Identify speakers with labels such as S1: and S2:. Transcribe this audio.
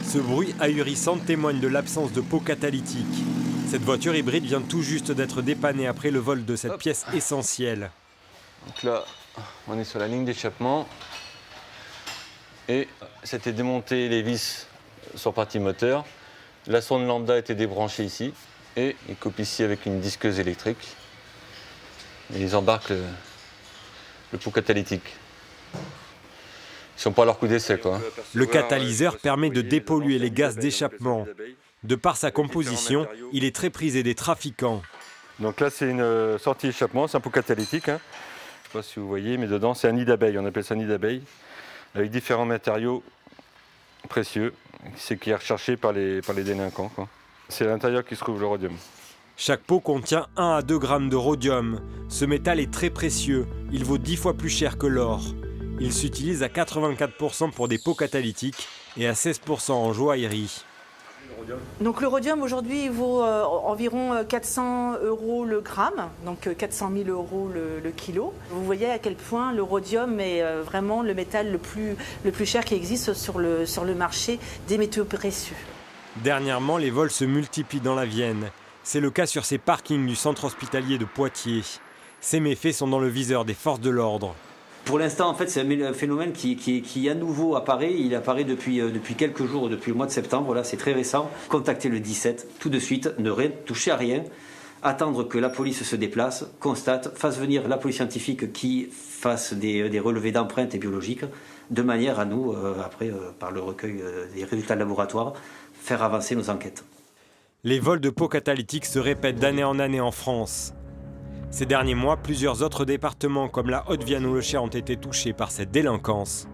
S1: Ce bruit ahurissant témoigne de l'absence de pot catalytique. Cette voiture hybride vient tout juste d'être dépannée après le vol de cette pièce essentielle.
S2: Donc là, on est sur la ligne d'échappement. Et c'était démonté les vis sur partie moteur. La sonde lambda a été débranchée ici. Et ils coupent ici avec une disqueuse électrique. Et ils embarquent le pot catalytique. Ils sont pas à leur coup d'essai, quoi.
S1: Le catalyseur permet de dépolluer les gaz d'échappement. De par sa composition, il est très prisé des trafiquants.
S2: Donc là, c'est une sortie échappement, c'est un pot catalytique. Hein. Je ne sais pas si vous voyez, mais dedans, c'est un nid d'abeille. On appelle ça un nid d'abeille, avec différents matériaux précieux, c'est qui est recherché par les délinquants, quoi. C'est à l'intérieur qui se trouve le rhodium.
S1: Chaque pot contient 1 à 2 grammes de rhodium. Ce métal est très précieux, il vaut 10 fois plus cher que l'or. Il s'utilise à 84% pour des pots catalytiques et à 16% en joaillerie.
S3: Donc le rhodium aujourd'hui vaut environ 400 € le gramme, donc 400 000 € le kilo. Vous voyez à quel point le rhodium est vraiment le métal le plus cher qui existe sur le marché des métaux précieux.
S1: Dernièrement, les vols se multiplient dans la Vienne. C'est le cas sur ces parkings du centre hospitalier de Poitiers. Ces méfaits sont dans le viseur des forces de l'ordre.
S4: Pour l'instant, en fait, c'est un phénomène qui à nouveau apparaît. Il apparaît depuis quelques jours, depuis le mois de septembre. Là, c'est très récent. Contactez le 17 tout de suite, ne touchez à rien. Attendre que la police se déplace, constate, fasse venir la police scientifique qui fasse des relevés d'empreintes et biologiques, de manière à nous, après, par le recueil des résultats de laboratoire, faire avancer nos enquêtes.
S1: Les vols de pots catalytiques se répètent d'année en année en France. Ces derniers mois, plusieurs autres départements comme la Haute-Vienne ou le Cher ont été touchés par cette délinquance.